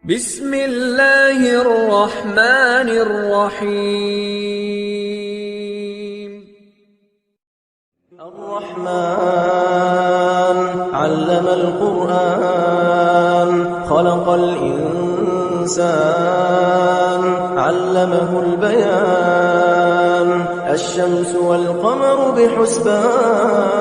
بسم الله الرحمن الرحيم. الرحمن علم القرآن خلق الإنسان علمه البيان الشمس والقمر بحسبان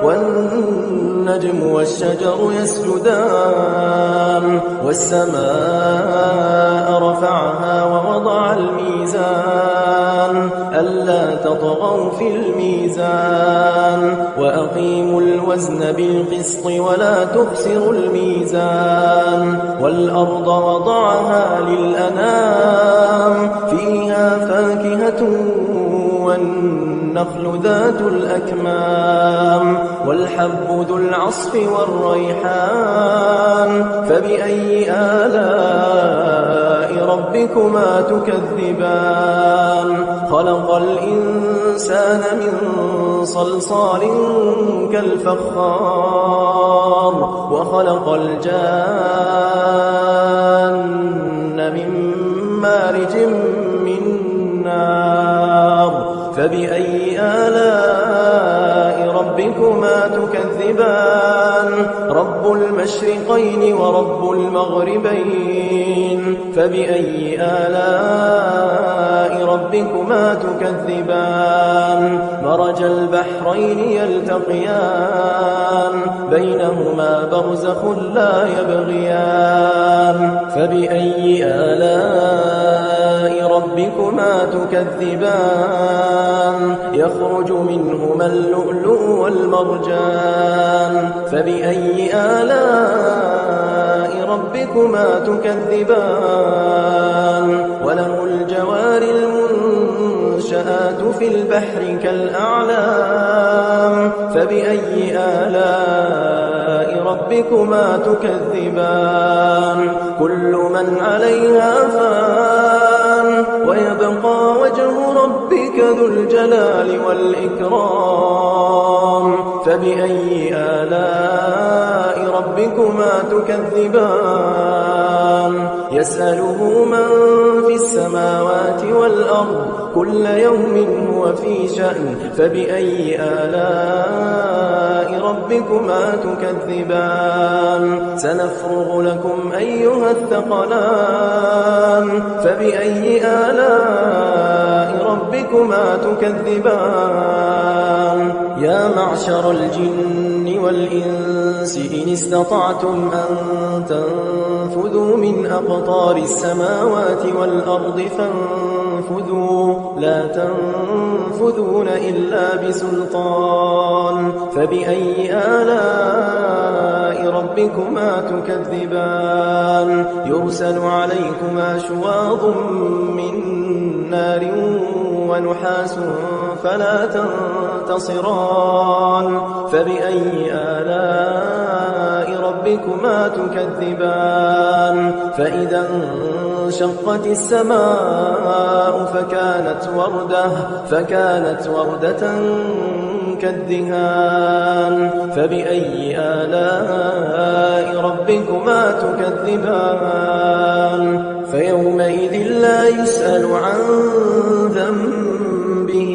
والنجم والشجر يسجدان والسماء رفعها ووضع الميزان ألا تطغوا في الميزان وأقيموا الوزن بالقسط ولا تخسروا الميزان والأرض وضعها للأنام فيها فاكهة والنخل ذات الأكمام والحب ذو العصف والريحان فبأي آلاء ربكما تكذبان خلق الإنسان من صلصال كالفخار وخلق الجان من مارج من نار فبأي آلاء ربكما تكذبان رب المشرقين ورب المغربين فبأي آلاء ربكما تكذبان مرج البحرين يلتقيان بينهما برزخ لا يبغيان فبأي آلاء ربكما تكذبان يخرج منهما اللؤلؤ والمرجان فبأي آلاء ربكما تكذبان وله الجوار المنشآت في البحر كالأعلام فبأي آلاء ربكما تكذبان كل من عليها فان ويبقى وجه ربك ذو الجلال والإكرام فبأي آلاء ربكما تكذبان يسأله من في السماوات والأرض كل يوم هو في شأن فبأي آلاء ربكما تكذبان سنفرغ لكم أيها الثقلان فبأي آلاء ربكما تكذبان يا معشر الجن والإنس إن استطعتم أن تنفذوا من أقطار السماوات والأرض فانفذوا لا تنفذون إلا بسلطان فبأي آلاء ربكما تكذبان يرسل عليكما شواظ من نار ونحاس فلا تنتصران فبأي آلاء ربكما تكذبان فإذا انشقت السماء فكانت وردة كالدهان فبأي آلاء ربكما تكذبان فيومئذ لا يسأل عن ذنبه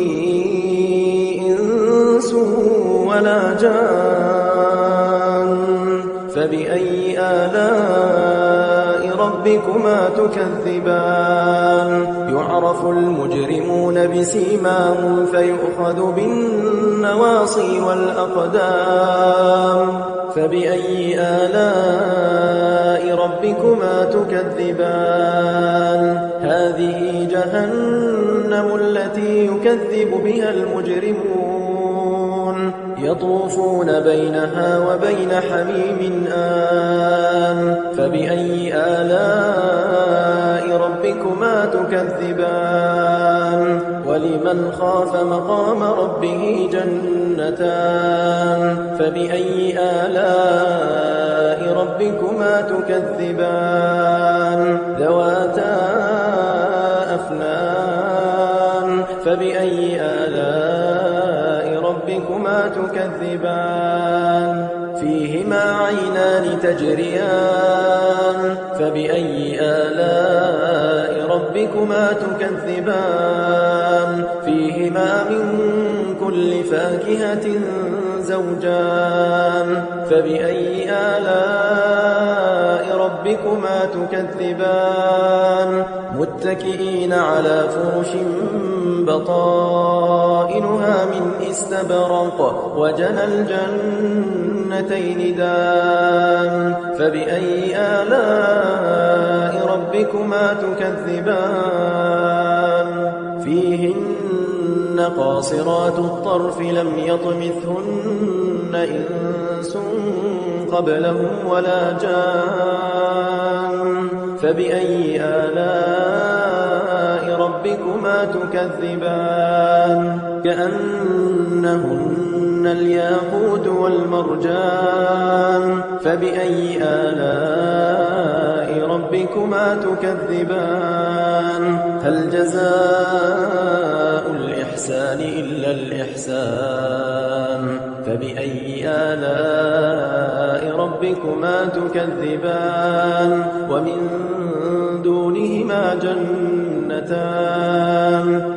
إنس ولا جان فبأي آلاء ربكما تكذبان يعرف المجرمون بسيماهم فيؤخذ بالنواصي والأقدام فبأي آلاء ربكما تكذبان هذه جهنم التي يكذب بها المجرمون يطوفون بينها وبين حميم آن فبأي آلاء ربكما تكذبان ولمن خاف مقام ربه جنتان فبأي آلاء ربكما تكذبان ذواتا أفنان فبأي آلاء ربكما تكذبان فيهما عينان تجريان فبأي آلاء ربكما تكذبان فيهما من كل فاكهة زوجان فبأي آلاء ربكما تكذبان متكئين على فرش بطائنها من استبرق وجنى الجنتين دان فبأي آلاء ربكما تكذبان فيهن قاصرات الطرف لم يطمثهن إنس قبلهم ولا جان فبأي آلاء ربكما تكذبان كأنهن الياقوت والمرجان فبأي آلاء ربكما تكذبان هل جزاء الإحسان إلا الإحسان فبأي آلاء ربكما تكذبان ومن دونهما جنتان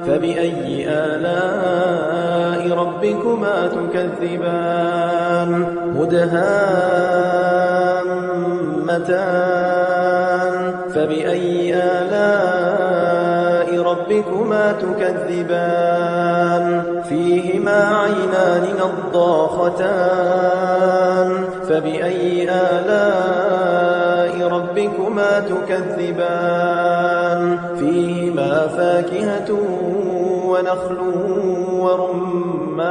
فبأي آلاء ربكما تكذبان مدهامتان فبأي آلاء ربكما تكذبان فيهما عينان نضاختان فبأي آلاء ربكما تكذبان فيهما فاكهة ونخل ورمان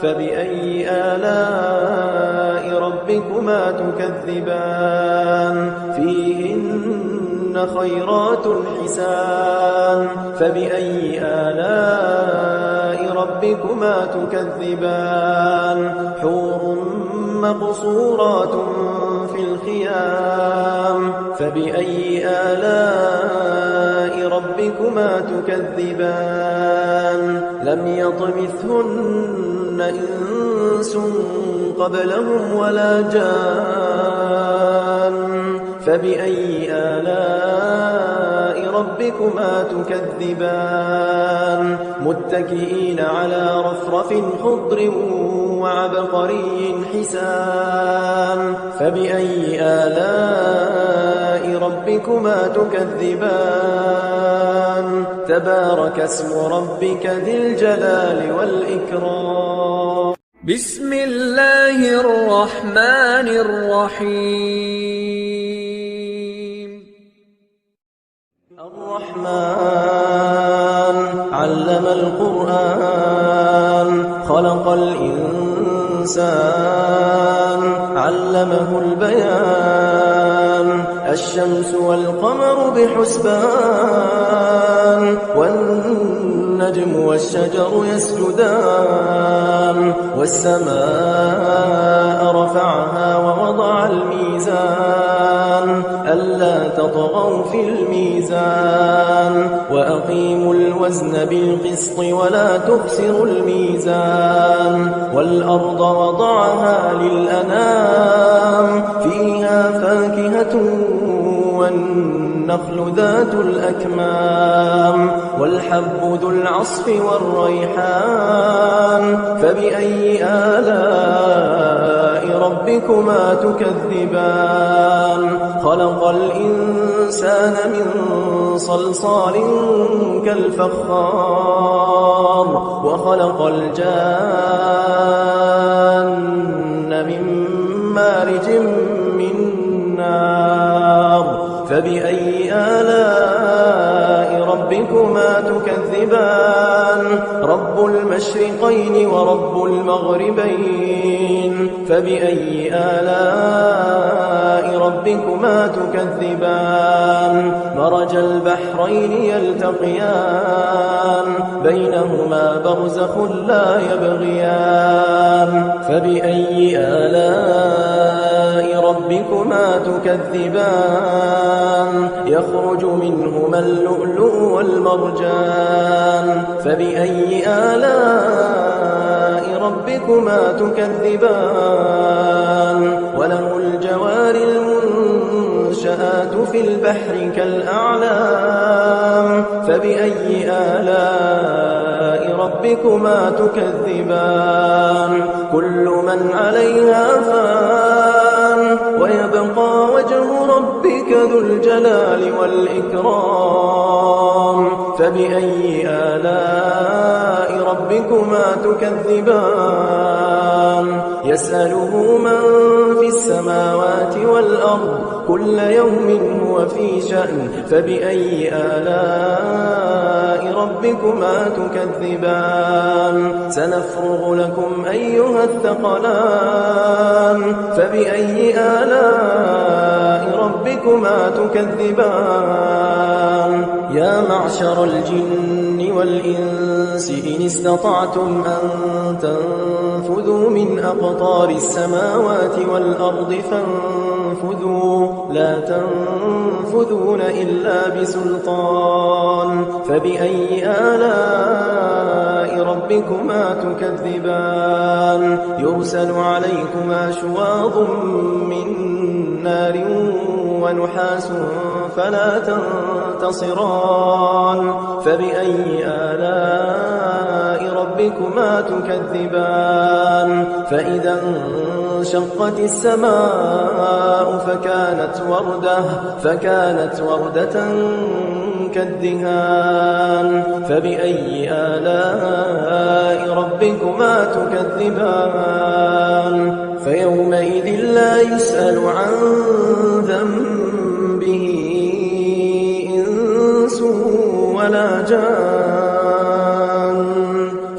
فبأي آلاء ربكما تكذبان فيهن خيرات حسان فبأي آلاء ربكما تكذبان حور مقصورات في الخيام فبأي آلاء ربكما تكذبان لم يطمثهن إنس قبلهم ولا جان فبأي آلاء ربكما تكذبان متكئين على رفرف خضر وعبقري حسان فبأي آلاء ربكما تكذبان تبارك اسم ربك ذي الجلال والإكرام بسم الله الرحمن الرحيم الرحمن علم القرآن خلق الإنسان علمه البيان الشمس والقمر بحسبان والنجم والشجر يسجدان والسماء رفعها ووضع الميزان ألا تطغوا في الميزان وأقيموا الوزن بالقسط ولا تخسروا الميزان والأرض وضعها للأنام فيها فاكهة والنخل ذات الأكمام والحب ذو العصف والريحان فبأي آلاء ربكما تكذبان خلق الإنسان من صلصال كالفخار وخلق الجان من مارج من نار فبأي آلاء ربكما تكذبان رب المشرقين ورب المغربين فبأي آلاء ربكما تكذبان مرج البحرين يلتقيان بينهما برزخ لا يبغيان فبأي آلاء ربكما تكذبان يخرج منهما اللؤلؤ والمرجان فبأي آلاء ربكما تكذبان وله الجوار المنشآت في البحر كالأعلام فبأي آلاء ربكما تكذبان كل من عليها فان ويبقى وجه ربك ذو الجلال والإكرام فبأي آلاء ربكما تكذبان يسأله من في السماوات والأرض كل يوم هو في شأن فبأي آلاء ربكما تكذبان سنفرغ لكم أيها الثقلان فبأي آلاء ربكما تكذبان يا معشر الجن والإنس إن استطعتم أن تنفذوا من أقطار السماوات والأرض فانفذوا لا تنفذون إلا بسلطان فبأي آلاء ربكما تكذبان يرسل عليكما شواظ من نار ونحاس فلا تنتصران فبأي آلاء ربكما تكذبان فإذا انشقت السماء فكانت وردة كالدهان فبأي آلاء ربكما تكذبان فيومئذ لا يسأل عن ذنبه إنس ولا جان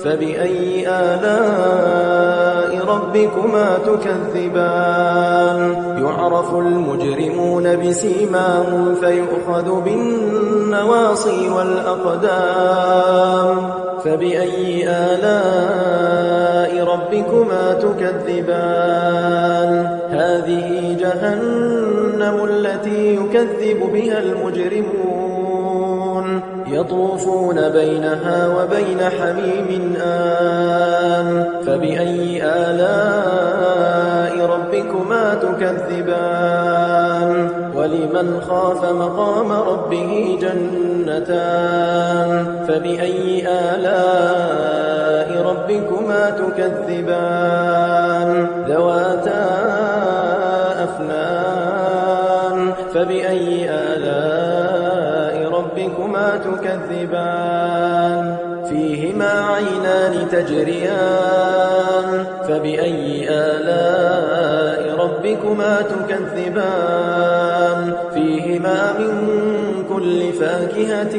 فبأي آلاء ربكما تكذبان يعرف المجرمون بسيماهم فيؤخذ بالنواصي والأقدام فبأي آلاء ربكما تكذبان هذه جهنم التي يكذب بها المجرمون يطوفون بينها وبين حميم آن فبأي آلاء ربكما تكذبان ولمن خاف مقام ربه جنتان فبأي آلاء ربكما تكذبان ذواتا أفنان فبأي آلاء ربكما تكذبان فيهما عينان تجريان فبأي آلاء ربكما تكذبان فيهما من كل فاكهة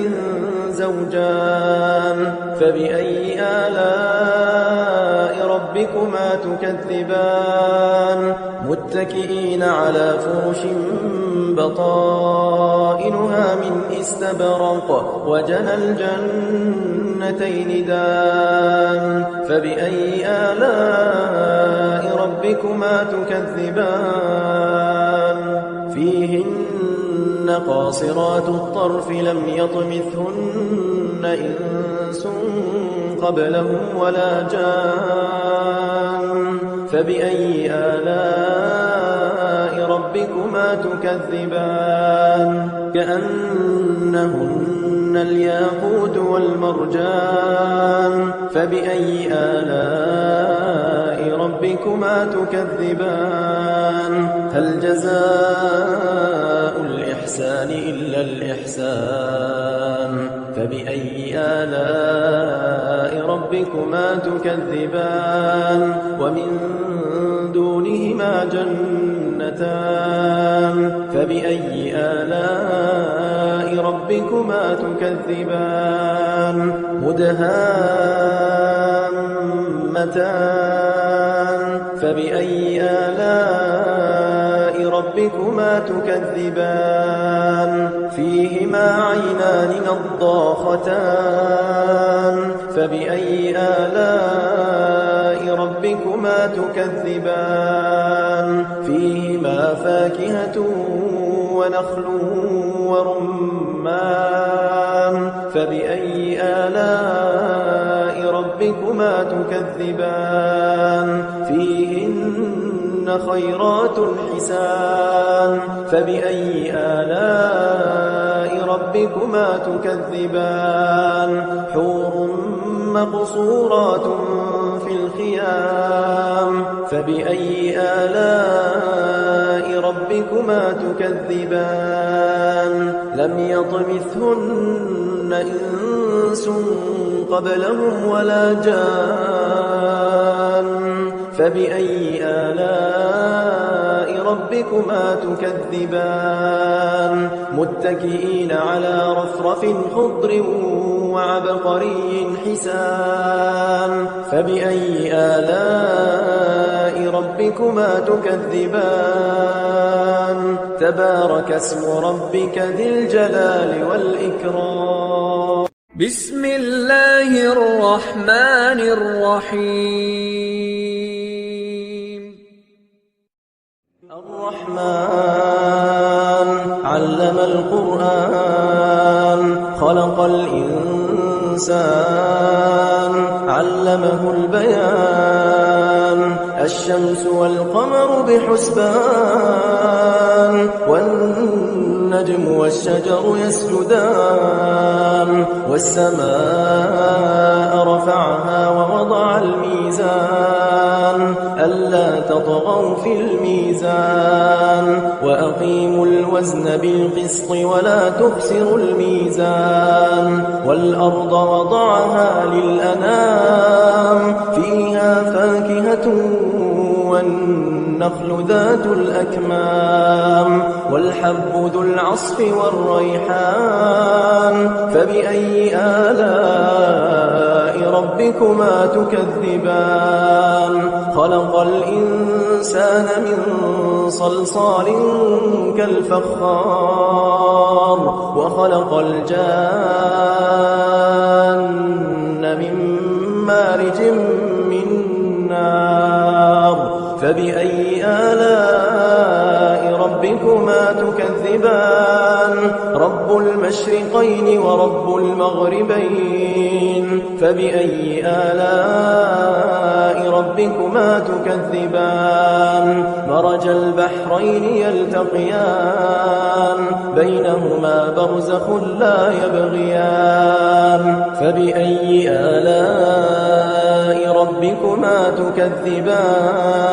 زوجان فبأي آلاء ربكما تكذبان متكئين على فرش بطائنها من استبرق وجنى الجنتين دان فبأي آلاء ربكما تكذبان فيهن قاصرات الطرف لم يطمثهن إنس قبلهم ولا جان فبأي آلاء ربكما تكذبان كأنهن الياقوت والمرجان فبأي آلاء ربكما تكذبان هل جزاء الإحسان إلا الإحسان فبأي آلاء ربكما تكذبان ومن دونهما جنتان فبأي آلاء ربكما تكذبان مدهامتان فبأي آلاء ربكما تكذبان فيهما عينان نضاختان فبأي آلاء ربكما تكذبان فيهما فاكهة ونخل ورمان فبأي آلاء ربكما تكذبان فيهن خيرات حسان فبأي آلاء ربكما تكذبان حور مقصورات في الخيام فبأي آلاء ربكما تكذبان لم يطمثهن إنس قبلهم ولا جان فبأي آلاء ربكما تكذبان متكئين على رفرف خضر وعبقري حسان فبأي آلاء ربكما تكذبان تبارك اسم ربك ذي الجلال والإكرام بسم الله الرحمن الرحيم الرحمن علم القرآن خلق الإنسان علمه البيان الشمس والقمر بحسبان والنجم والشجر يسجدان والسماء رفعها ووضع الميزان ألا تطغوا في الميزان وأقيموا الوزن بالقسط ولا تخسروا الميزان والأرض وضعها للأنام فيها فاكهة والنخل ذات الأكمام والحب ذو العصف والريحان فبأي آلاء ربكما تكذبان خلق الإنسان من صلصال كالفخار وخلق الجان من مارج من نار فبأي آلاء ربكما تكذبان رب المشرقين ورب المغربين فبأي آلاء ربكما تكذبان مرج البحرين يلتقيان بينهما برزخ لا يبغيان فبأي آلاء ربكما تكذبان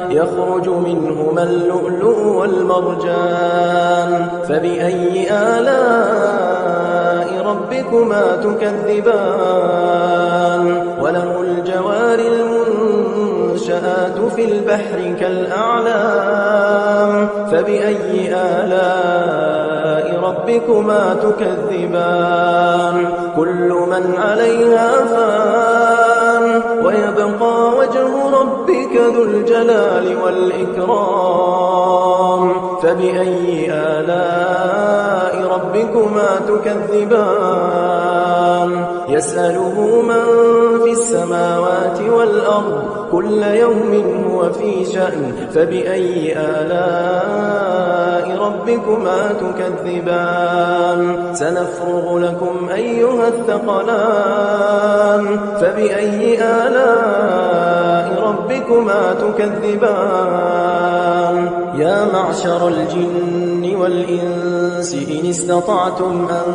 يخرج منهما اللؤلؤ والمرجان فبأي آلاء ربكما تكذبان وله الجوار المنشآت في البحر كالأعلام فبأي آلاء ربكما تكذبان كل من عليها فان ويبقى وجه ربك ذو الجلال والإكرام فبأي آلاء ربكما تكذبان يسأله من في السماوات والأرض كل يوم هو في شأن فبأي آلاء ربكما تكذبان سنفرغ لكم أيها الثقلان فبأي آلاء ربكما تكذبان يا معشر الجن والإنس إن استطعتم أن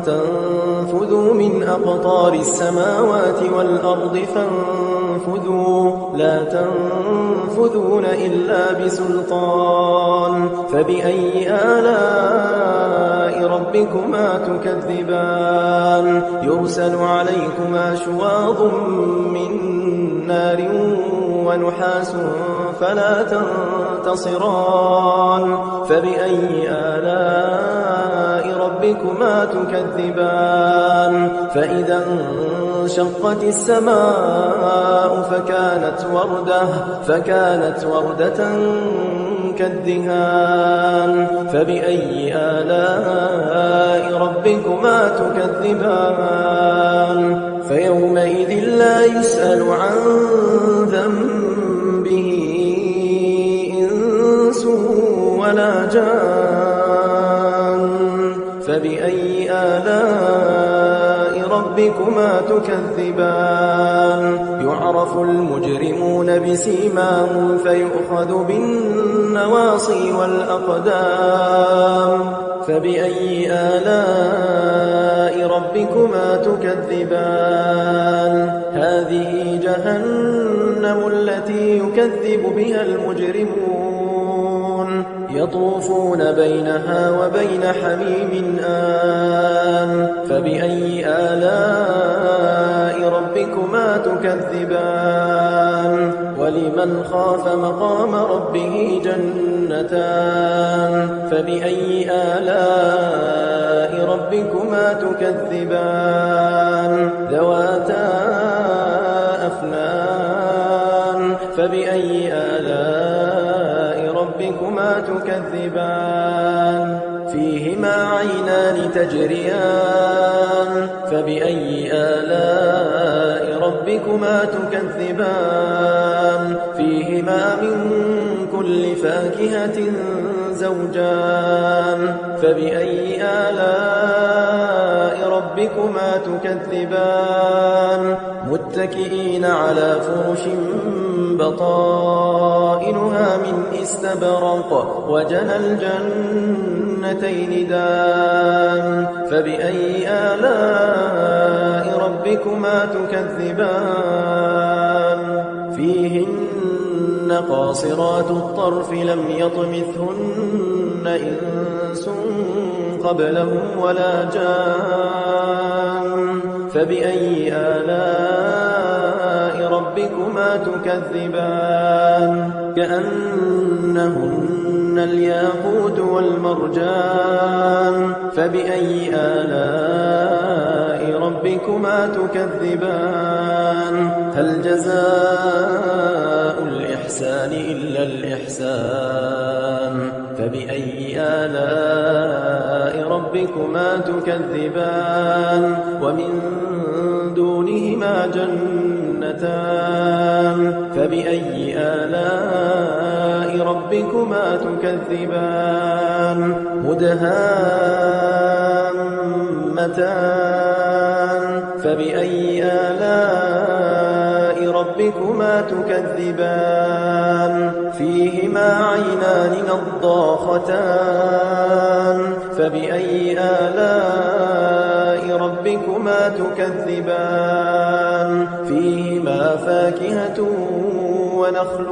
تنفذوا من أقطار السماوات والأرض فانفذوا لا تنفذون إلا بسلطان فبأي آلاء ربكما تكذبان يرسل عليكما شواظ من نار ونحاس فلا تنتصران فبأي آلاء ربكما تكذبان فإذا انشقت السماء فكانت وردة كالدهان فبأي آلاء ربكما تكذبان فيومئذ لا يسأل عن ذنبه إنس ولا جان فبأي آلاء ربكما ربكما تكذبان يعرف المجرمون بسيماهم فيؤخذ بالنواصي والأقدام فبأي آلاء ربكما تكذبان هذه جهنم التي يكذب بها المجرمون يطوفون بينها وبين حميم آن فبأي آلاء ربكما تكذبان ولمن خاف مقام ربه جنتان فبأي آلاء ربكما تكذبان ذواتا أفنان فبأي آلاء ربكما تكذبان فيهما عينان تجريان فبأي آلاء ربكما تكذبان فيهما من كل فاكهة زوجان فبأي آلاء ربكما تكذبان متكئين على فرش بطائنها من استبرق وجنى الجنتين دان فبأي آلاء ربكما تكذبان فيهن قاصرات الطرف لم يطمثهن إنس قبلهم ولا جان فبأي آلاء ربكما تكذبان كأنهن الياقوت والمرجان فبأي آلاء ربكما تكذبان هل جزاء الإحسان إلا الإحسان فبأي آلاء ربكما تكذبان ومن دونهما جنتان فبأي آلاء ربكما تكذبان مدهامتان فبأي آلاء ربكما تكذبان فيهما عينان نضاختان فبأي آلاء ربكما تكذبان فيهما فاكهة ونخل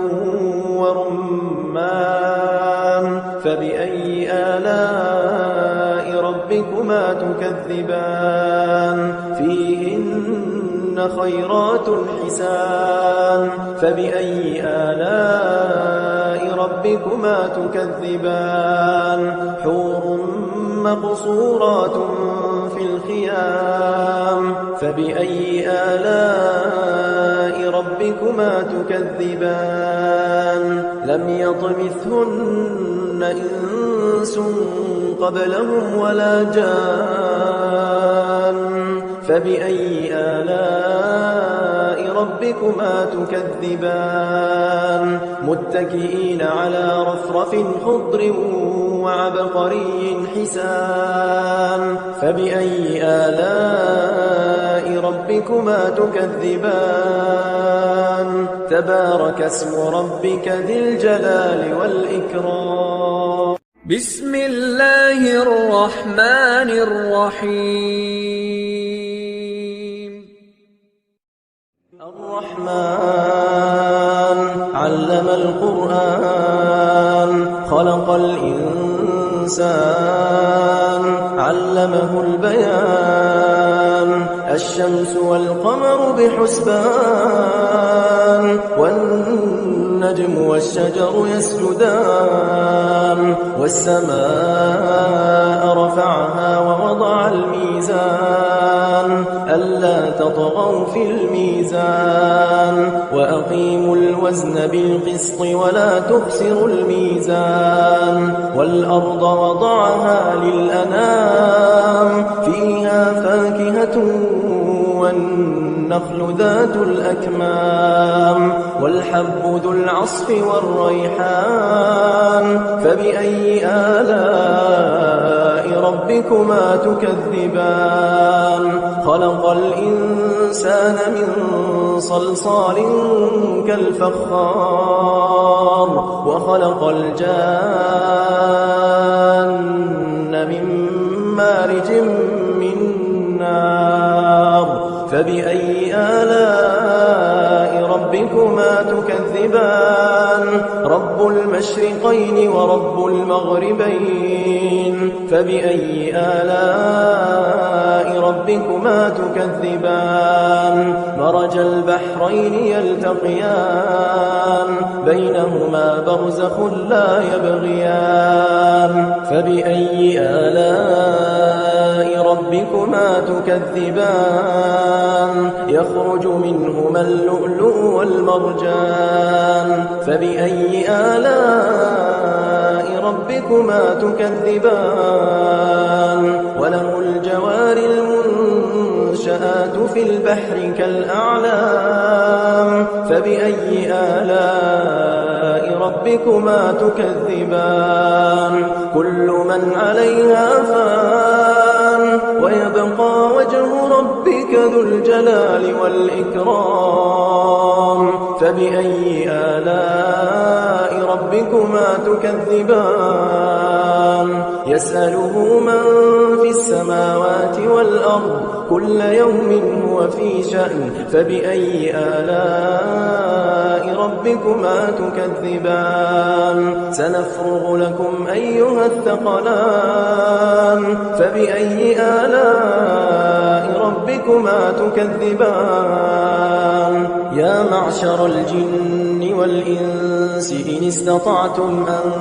ورمان فبأي آلاء ربكما تكذبان فيهن خيرات حسان فبأي آلاء ربكما تكذبان حور مقصورات في الخيام فبأي آلاء ربكما تكذبان لم يطمثهن إنس قبلهم ولا جان فبأي آلاء ربكما تكذبان متكئين على رفرف خضر وعبقري حسان فبأي آلاء ربكما تكذبان تبارك اسم ربك ذي الجلال والإكرام بسم الله الرحمن الرحيم الرحمن علم القرآن خلق الإنسان علمه البيان الشمس والقمر بحسبان والنجم والشجر يسجدان والسماء رفعها ووضع الميزان ألا تطغوا في الميزان وأقيموا الوزن بالقسط ولا تخسروا الميزان والأرض وضعها للأنام فيها فاكهة والنخل ذات الأكمام والحب ذو العصف والريحان فبأي آلاء ربكما تكذبان خلق الإنسان من صلصال كالفخار وخلق الجان من مارج من نار فبأي آلاء ربكما تكذبان رب المشرقين ورب المغربين فبأي آلاء ربكما تكذبان مرج البحرين يلتقيان بينهما برزخ لا يبغيان فبأي آلاء ربكما تكذبان يخرج منهما اللؤلؤ والمرجان فبأي آلاء ربكما تكذبان وله الجوار المنشآت في البحر كالأعلام فبأي آلاء ربكما تكذبان كل من عليها فان ويبقى وجه ربك ذو الجلال والإكرام فبأي آلاء ربكما تكذبان يسأله من في السماوات والأرض كل يوم هو في شأن فبأي آلاء ربكما تكذبان سنفرغ لكم أيها الثقلان فبأي آلاء ربكما تكذبان يا معشر الجن والإنس إن استطعتم أن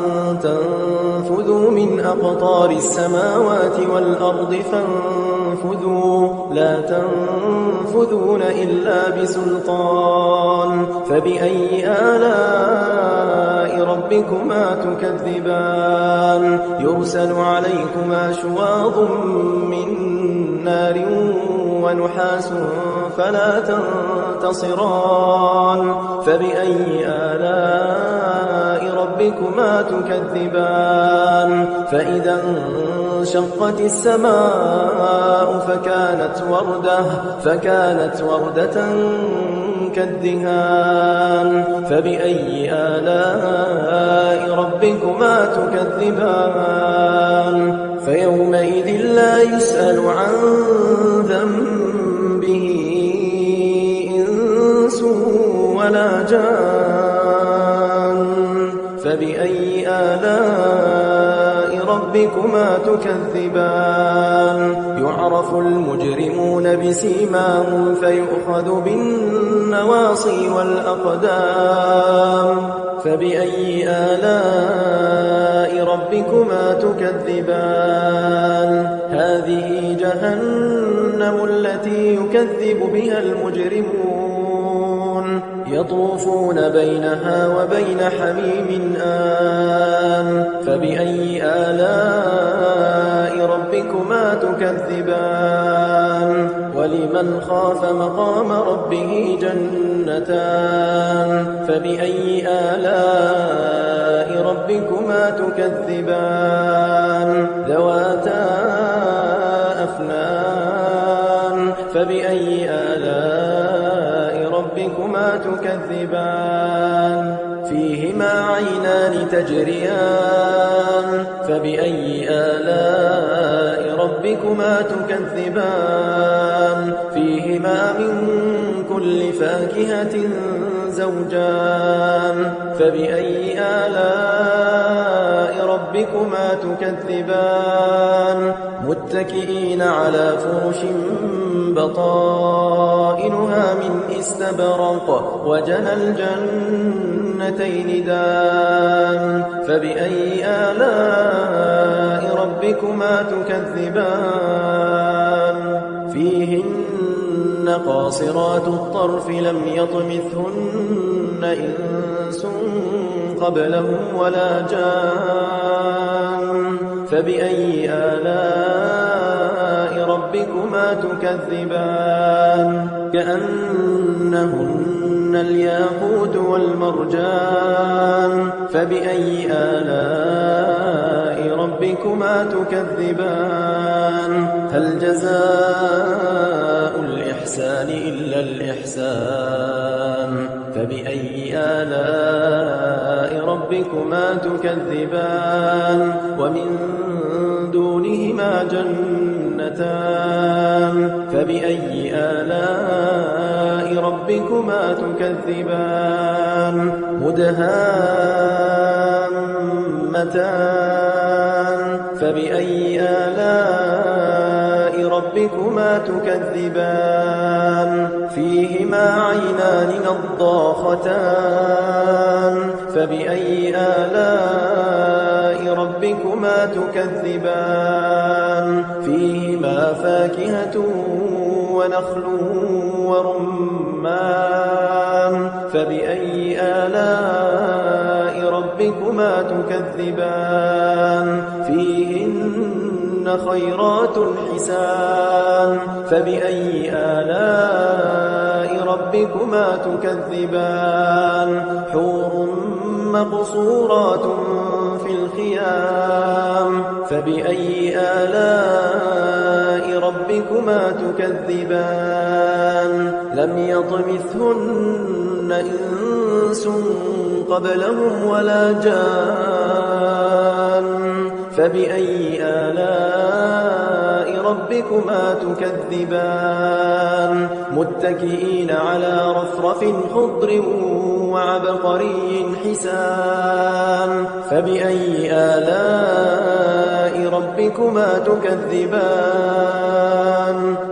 تنفذوا من أقطار السماوات والأرض فانفذوا لا تنفذون إلا بسلطان فبأي آلاء ربكما تكذبان يرسل عليكما شواظ من نار ونحاس فلا تنتصران فبأي آلاء ربكما تكذبان فإذا انشقت السماء فكانت وردة كالدهان فبأي آلاء ربكما تكذبان فيومئذ لا يسأل عن ذنبه إنس ولا جان فبأي آلاء ربكما تكذبان يعرف المجرمون بسيماهم فيؤخذ بالنواصي والأقدام فبأي آلاء ربكما تكذبان هذه جهنم التي يكذب بها المجرمون يطوفون بينها وبين حميم آن فبأي آلاء ربكما تكذبان ولمن خاف مقام ربه جنتان فبأي آلاء ربكما تكذبان ذواتا أفنان فبأي آلاء ربكما تكذبان فيهما عينان تجريان فبأي آلاء ربكما تكذبان فيهما من كل فاكهة زوجان فبأي آلاء ربكما تكذبان متكئين على فرش بطائنها من استبرق وجنى الجنتين دان فبأي آلاء ربكما تكذبان فيهن قاصرات الطرف لم يطمثهن إنس قبلهم ولا جان فبأي آلاء ربكما تكذبان كأنهن الياقوت والمرجان فبأي آلاء ربكما تكذبان هل جزاء الإحسان إلا الإحسان فبأي آلاء ربكما تكذبان ومن دونهما جنتان فبأي آلاء ربكما تكذبان مدهامتان فبأي آلاء ربكما تكذبان فيهما عينان نضاختان فبأي آلاء ربكما تكذبان فيهما فاكهة ونخل ورمان فبأي آلاء ربكما تكذبان فيهن خيرات حسان فبأي آلاء ربكما تكذبان حور مقصورات في الخيام فبأي آلاء ربكما تكذبان لم يطمثهن إنس قبلهم ولا جان فبأي آلاء ربكما تكذبان متكئين على رفرف خضر وعبقري حسان فبأي آلاء ربكما تكذبان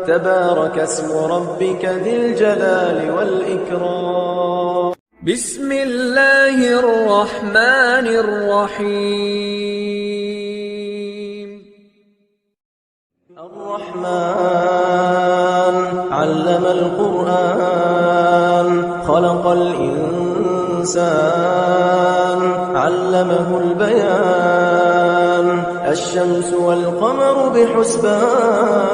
تبارك اسم ربك ذي الجلال والإكرام بسم الله الرحمن الرحيم الرحمن علم القرآن خلق الإنسان علمه البيان الشمس والقمر بحسبان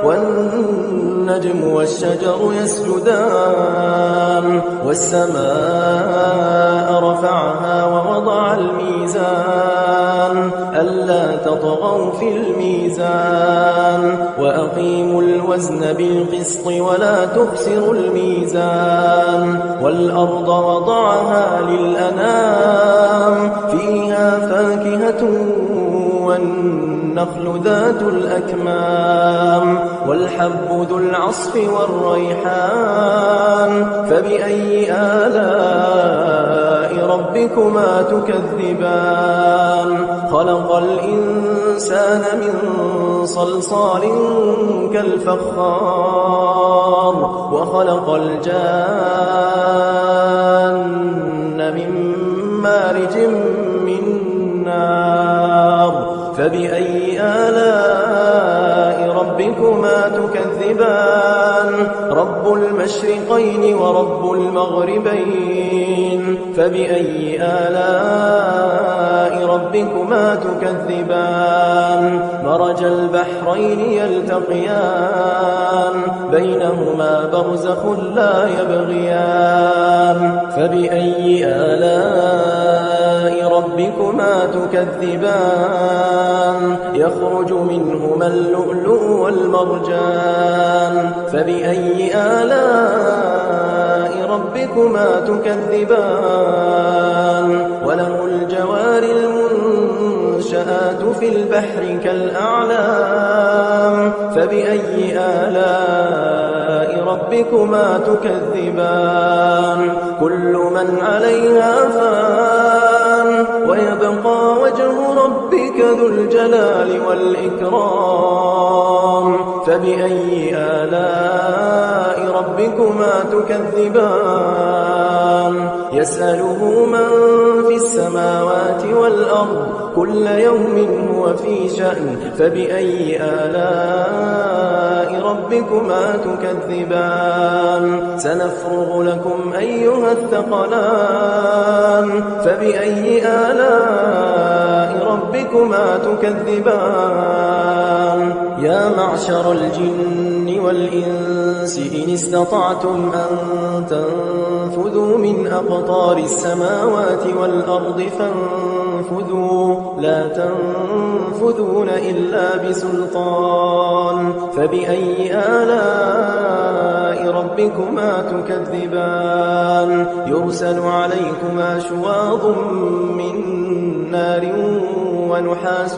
والنجم والشجر يسجدان والسماء رفعها ووضع الميزان ألا تطغوا في الميزان وأقيموا الوزن بالقسط ولا تخسروا الميزان والأرض وضعها للأنام فيها فاكهة والنخل ذات الأكمام والحب ذو العصف والريحان فبأي آلاء ربكما تكذبان خلق الإنسان من صلصال كالفخار وخلق الجان من مارج من نار فبأي آلاء ربكما تكذبان رب المشرقين ورب المغربين فبأي آلاء ربكما تكذبان مرج البحرين يلتقيان بينهما برزخ لا يبغيان فبأي آلاء ربكما تكذبان يخرج منهما اللؤلؤ والمرجان فبأي آلاء ربكما تكذبان وله الجوار المنشآت في البحر كالأعلام فبأي آلاء ربكما تكذبان كل من عليها فان ويبقى وجه ربك ذو الجلال والإكرام فبأي آلاء ربكما تكذبان يسأله من في السماوات والأرض كل يوم هو في شأن فبأي آلاء ربكما تكذبان سنفرغ لكم أيها الثقلان فبأي آلاء ربكما تكذبان يا معشر الجن والإنس إن استطعتم أن تنفذوا من أقطار السماوات والأرض فانفذوا لا تنفذون إلا بسلطان فبأي آلاء ربكما تكذبان يرسل عليكما شواظ من نار ونحاس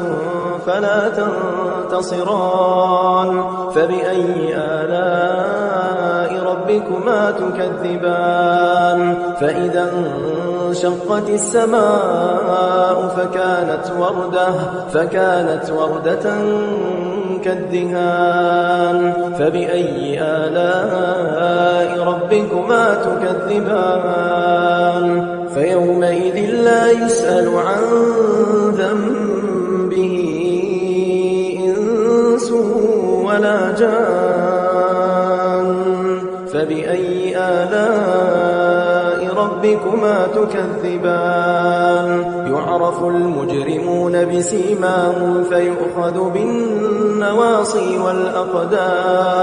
فلا تنتصران فبأي آلاء ربكما تكذبان فإذا انشقت السماء فكانت وردة كالدهان فبأي آلاء ربكما تكذبان فيومئذ لا يسأل عن ذنبه إنس ولا جان فبأي آلاء ربكما تكذبان يعرف المجرمون بسيماهم فيؤخذ بالنواصي والأقدام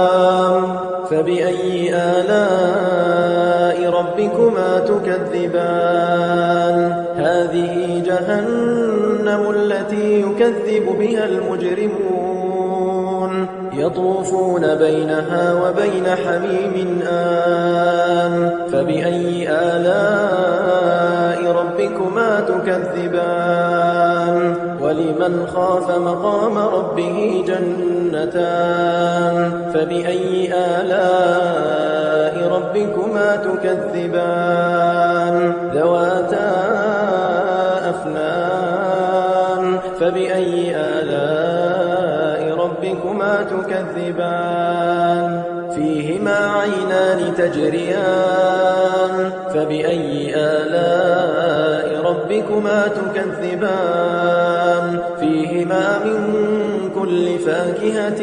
فبأي آلاء ربكما تكذبان هذه جهنم التي يكذب بها المجرمون يطوفون بينها وبين حميم آن فبأي آلاء ربكما تكذبان ولمن خاف مقام ربه جنتان فبأي آلاء ربكما تكذبان ذواتا أفنان فبأي آلاء ربكما تكذبان فيهما عينان تجريان فبأي آلاء ربكما تكذبان فيهما من كل فاكهة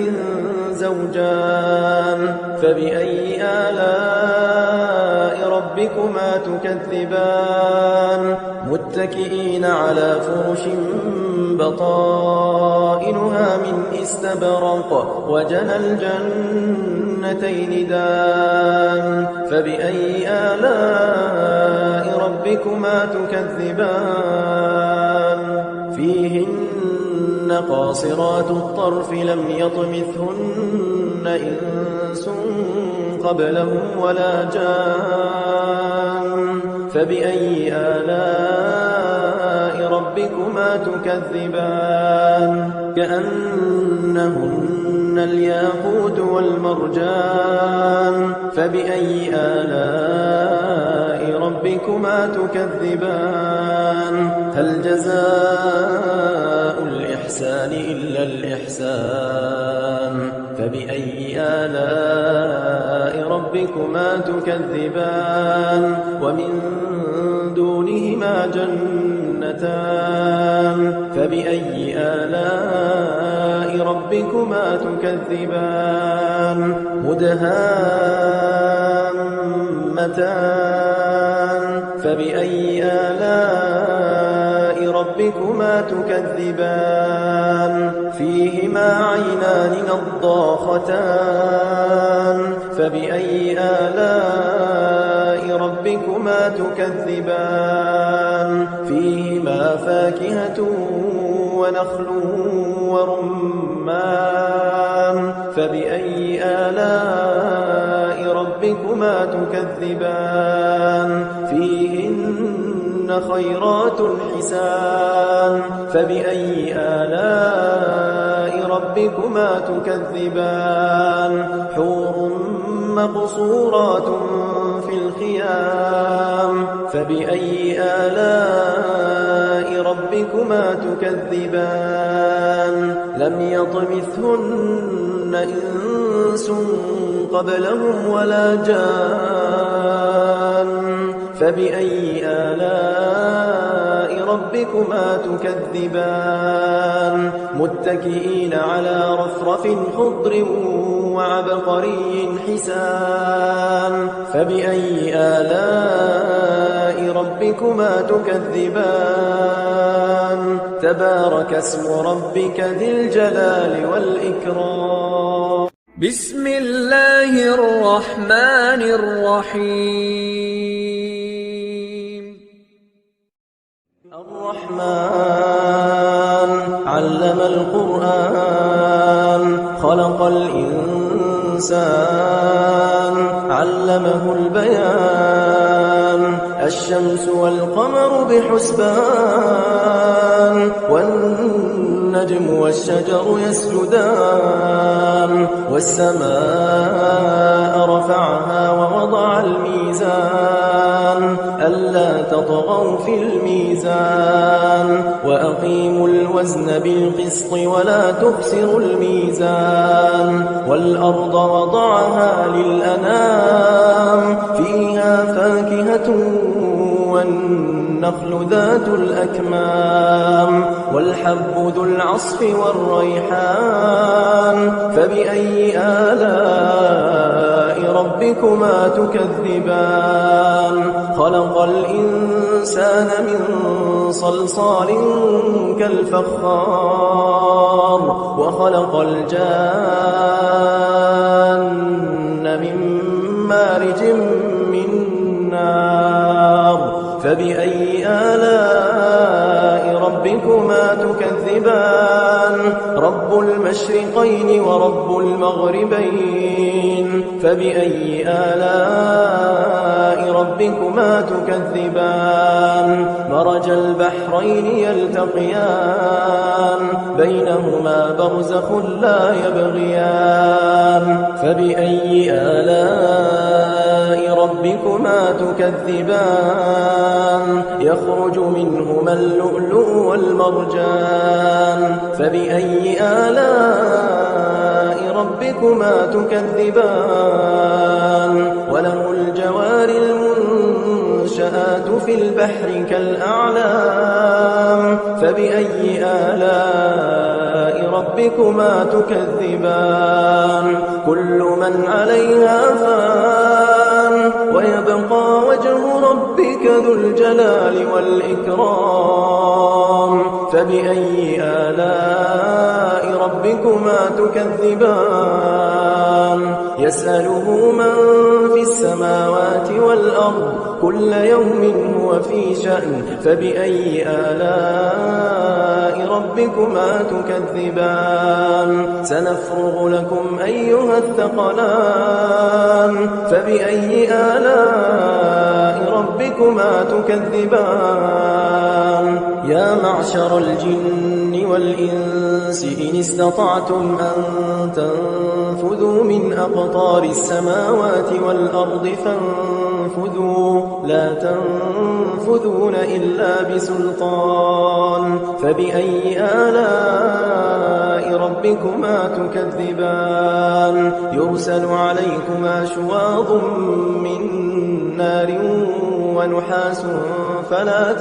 زوجان فبأي آلاء ربكما تكذبان متكئين على فرش بطائنها من استبرق وجنى الجنتين دان فبأي آلاء ربكما تكذبان فيهن قاصرات الطرف لم يطمثهن إنس قبلهم ولا جان فبأي آلاء ربكما تكذبان كأنهن الياقوت والمرجان فبأي آلاء ربكما تكذبان هل جزاء الإحسان إلا الإحسان فبأي آلاء ربكما تكذبان ومن دونهما جنتان فبأي آلاء ربكما تكذبان مدهامتان فبأي آلاء ربكما تكذبان فيهما عينان نضاختان فبأي آلاء ربكما تكذبان فيهما فاكهة ونخل ورمان فبأي آلاء ربكما تكذبان فيهن خيرات حسان فبأي آلاء ربكما تكذبان حور مقصورات في الخيام فبأي آلاء ربكما تكذبان لم يطمثهن إنس قبلهم ولا جان فبأي آلاء ربكما تكذبان متكئين على رفرف خضر وعبقري حسان فبأي آلاء آلاء ربكما تكذبان تبارك اسم ربك ذي الجلال والإكرام. بسم الله الرحمن الرحيم. الرحمن علم القرآن خلق الإنسان علمه البيان الشمس والقمر بحسبان والنجم والشجر يسجدان والسماء رفعها ووضع الميزان ألا تطغوا في الميزان وأقيموا الوزن بالقسط ولا تخسروا الميزان والأرض وضعها للأنام فيها فاكهة والنخل ذات الأكمام والحب ذو العصف والريحان فبأي آلاء ربكما تكذبان خلق الإنسان من صلصال كالفخار وخلق الجان من مارج من نار فبأي آلاء ربكما تكذبان رب المشرقين ورب المغربين فبأي آلاء ربكما تكذبان مرج البحرين يلتقيان بينهما برزخ لا يبغيان فبأي آلاء ربكما تكذبان يخرج منهما اللؤلؤ والمرجان فبأي آلاء ربكما تكذبان وله الجوار المنشآت في البحر كالأعلام فبأي آلاء ربكما تكذبان كل من عليها فان ويبقى وجه ربك ذو الجلال والإكرام فبأي آلاء ربكما تكذبان يسأله من في السماوات والأرض كل يوم هو في شأن فبأي آلاء ربكما تكذبان سنفرغ لكم أيها الثقلان فبأي آلاء ربكما تكذبان يا معشر الجن والإنس إن استطعتم أن تنفذوا من أقطار السماوات والأرض فانفذوا لا تنفذون إلا بسلطان فبأي آلاء ربكما تكذبان يرسل عليكما شواظ من نار ونحاس فلا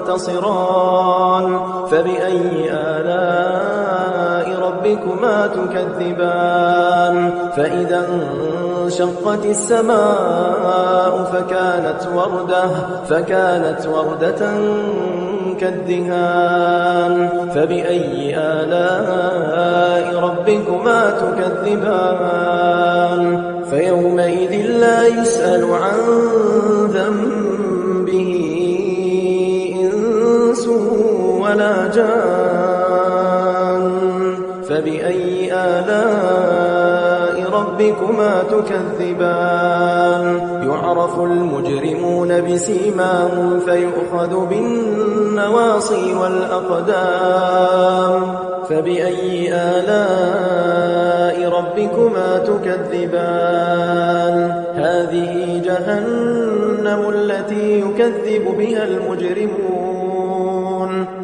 تنتصران فبأي آلاء ربكما تكذبان فإذا انشقت السماء فكانت وردة كالدهان فبأي آلاء ربكما تكذبان فيومئذ لا يسأل عن ذنبه إنس ولا جان فبأي آلاء ربكما تكذبان يعرف المجرمون بسيماهم فيؤخذ بالنواصي والأقدام فبأي آلاء ربكما تكذبان هذه جهنم التي يكذب بها المجرمون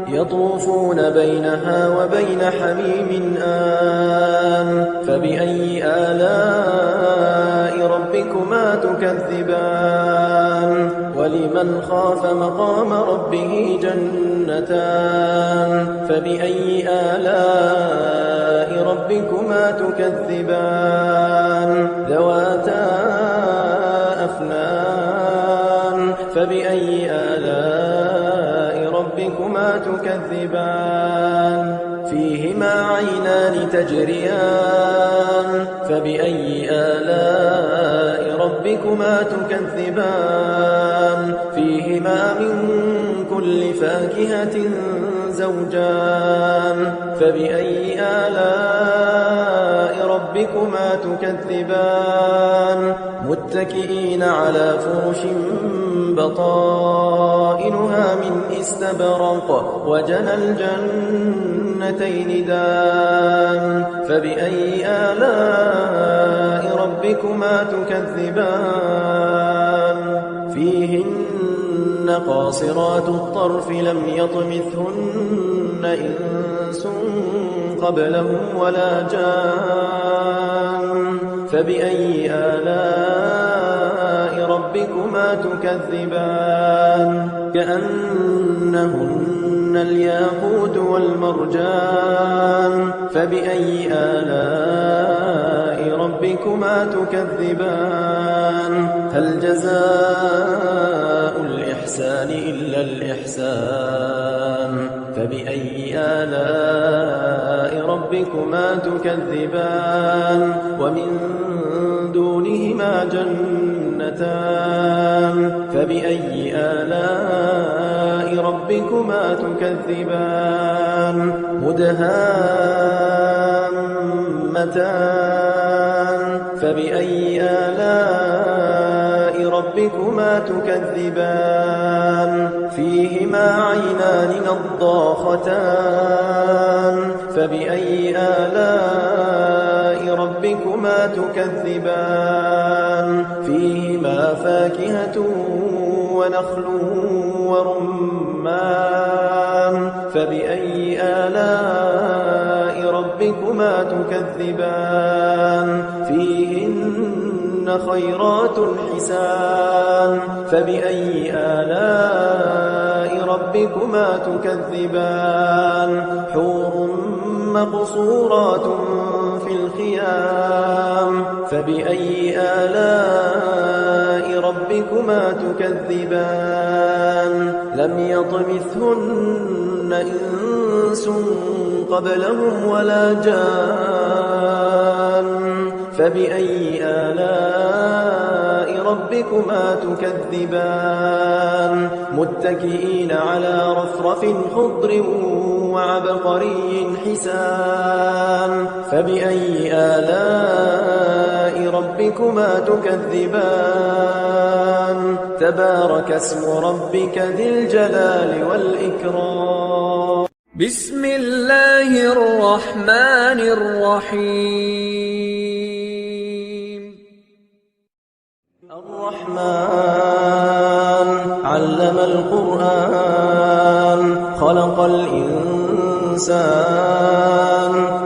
يطوفون بينها وبين حميم آن فبأي آلاء ربكما تكذبان ولمن خاف مقام ربه جنتان فبأي آلاء ربكما تكذبان ذواتا أفنان فبأي آلاء ربكما تكذبان فيهما عينان تجريان فبأي آلاء ربكما تكذبان فيهما من كل فاكهة زوجان فبأي آلاء ربكما تكذبان متكئين على فرش بطائنها من استبرق وجنى الجنتين دان فبأي آلاء ربكما تكذبان فيهن قاصرات الطرف لم يطمثهن إنس قبلهم ولا جان فبأي آلاء ربكما تكذبان كأنهن الياقوت والمرجان فبأي آلاء ربكما تكذبان هل جزاء الإحسان إلا الإحسان فبأي آلاء ربكما تكذبان ومن دونهما جنتان فبأي آلاء ربكما تكذبان مدهامتان فبأي آلاء ربكما تكذبان فيهما عينان نضاختان فبأي آلاء ربكما تكذبان فيهما فاكهة ونخل ورمان فبأي آلاء ربكما تكذبان فيهن خيرات حسان فبأي آلاء ربكما تكذبان حور مقصورات في الخيام فبأي آلاء ربكما تكذبان لم يطمثهن إنس قبلهم ولا جان فبأي آلاء ربكما تكذبان متكئين على رفرف خضر وعبقري حسان فبأي آلاء ربكما تكذبان تبارك اسم ربك ذي الجلال والإكرام بسم الله الرحمن الرحيم الرحمن علم القرآن خلق الإنسان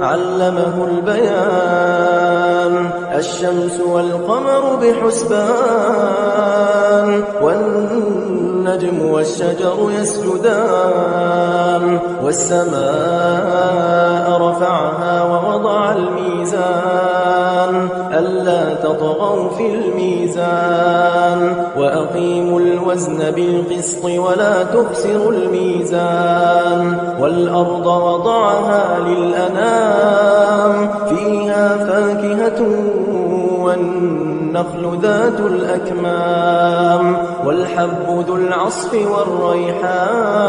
علمه البيان الشمس والقمر بحسبان والنجم والشجر يسجدان والسماء رفعها ووضع الميزان ألا تطغوا في الميزان وأقيموا الوزن بالقسط ولا تخسروا الميزان والأرض وضعها للأنام فيها فاكهة والنخل ذات الأكمام والحب ذو العصف والريحان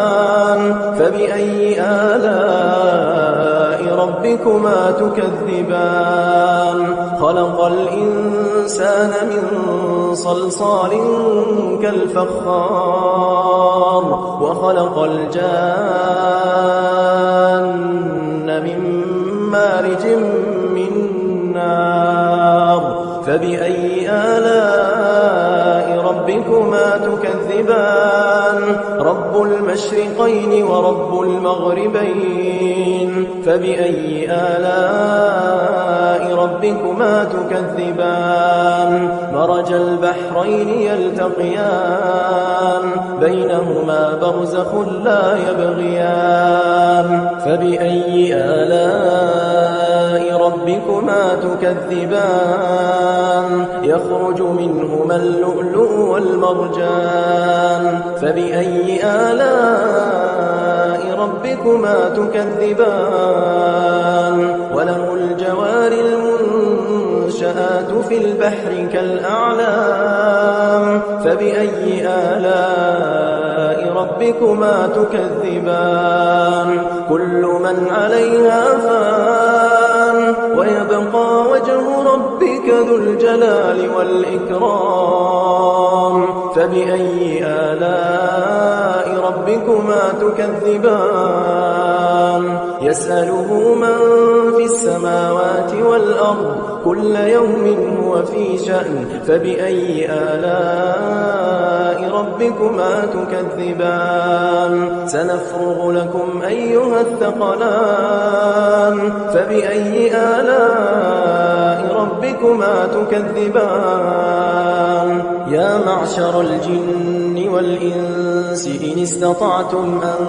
فبأي آلاء ربكما تكذبان خلق الإنسان من صلصال كالفخار وخلق الجان من مارج من نار فبأي آلاء ربكما تكذبان رب المشرقين ورب المغربين فبأي آلاء ربكما تكذبان مرج البحرين يلتقيان بينهما برزخ لا يبغيان فبأي آلاء ربكما ربكما تكذبان يخرج منهما اللؤلؤ والمرجان فبأي آلاء ربكما تكذبان وله الجوار المنشآت في البحر كالأعلام فبأي آلاء ربكما تكذبان كل من عليها فان ويبقى وجه ربك ذو الجلال والإكرام فبأي آلاء ربكما تكذبان يسأله من في السماوات والأرض كل يوم هو في شأن فبأي آلاء ربكما تكذبان سنفرغ لكم أيها الثقلان فبأي آلاء ربكما تكذبان يا معشر الجن والإنس إن استطعتم أن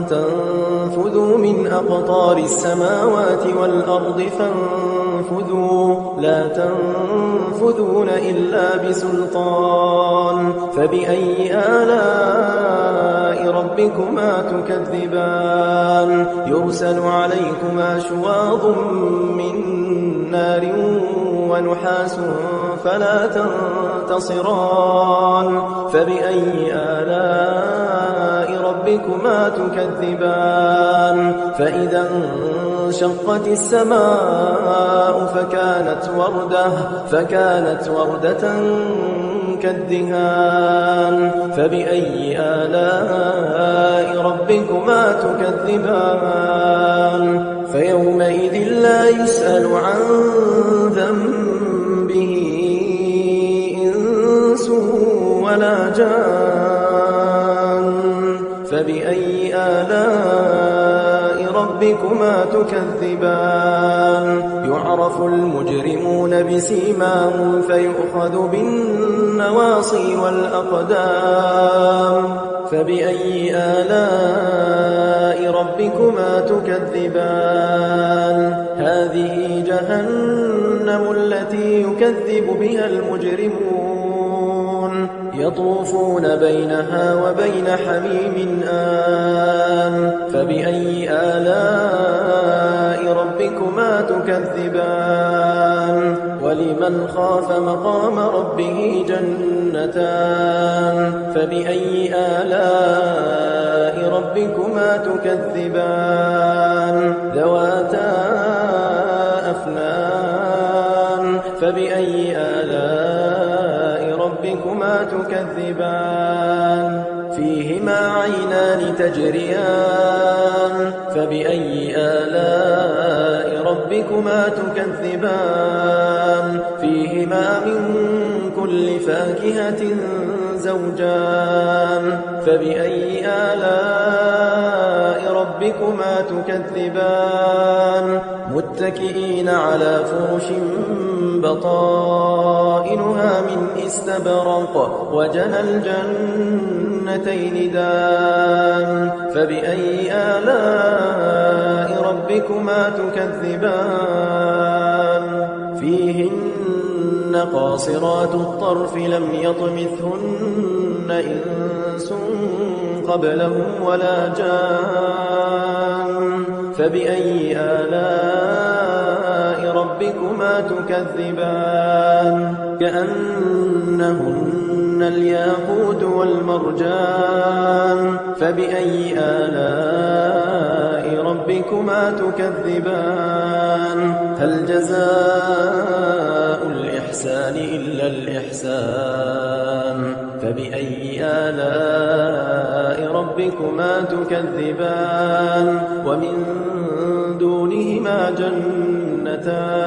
تنفذوا من أقطار السماوات والأرض فانفذوا لا تنفذون إلا بسلطان فبأي آلاء ربكما تكذبان يرسل عليكما شواظ من نار ونحاس فلا تنتصران فبأي آلاء ربكما تكذبان فإذا انشقت السماء فكانت وردة كالدهان فبأي آلاء ربكما تكذبان فيومئذ لا يسأل عن ذنبه إنس ولا جان فبأي آلاء ربكما تكذبان يعرف المجرمون بسيماهم فيؤخذ بالنواصي والأقدام فبأي آلاء ربكما تكذبان هذه جهنم التي يكذب بها المجرمون يطوفون بينها وبين حميم آن فبأي آلاء ربكما تكذبان ولمن خاف مقام ربه جنتان فبأي آلاء ربكما تكذبان ذواتا أفنان فبأي آلاء ربكما تكذبان فيهما عينان تجريان فبأي آلاء ربكما تكذبان فيهما من كل فاكهة زوجان فبأي آلاء ربكما تكذبان متكئين على فرش بطائنها من استبرق وجنى الجنتين دان فبأي آلاء ربكما تكذبان فيهن قاصرات الطرف لم يطمثهن إنس قبلهم ولا جان فبأي آلاء ربكما تكذبان كأنهن الياقوت والمرجان فبأي آلاء ربكما تكذبان هل جزاء الإحسان إلا الإحسان فبأي آلاء ربكما تكذبان ومن دونهما جنتان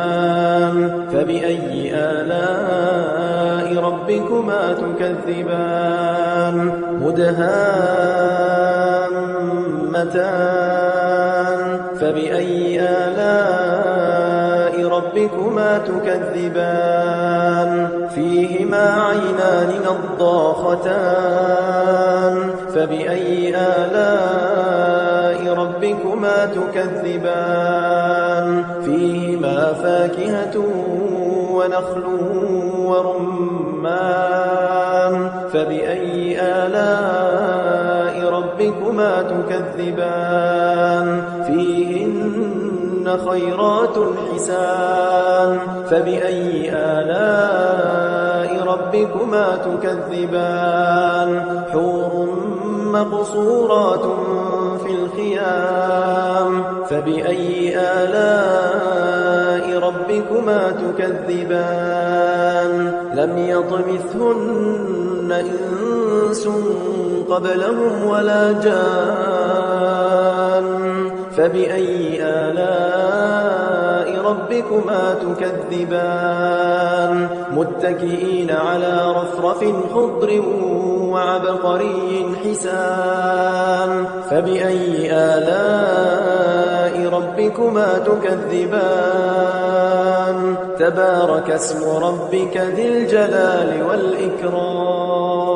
فبأي آلاء ربكما تكذبان مدهامتان فبأي آلاء ربكما تكذبان فيهما عينان نضاختان فبأي آلاء ربكما تكذبان فيهما فيها فاكهة ونخل ورمان فبأي آلاء ربكما تكذبان فيهن خيرات حسان فبأي آلاء ربكما تكذبان حور مقصورات في الخيام فبأي آلاء ربكما تكذبان لم يطمثهن إنس قبلهم ولا جان فبأي آلاء ربكما تكذبان متكئين على رفرف خضر وعبقري حسان فبأي آلاء ربكما تكذبان تبارك اسم ربك ذي الجلال والإكرام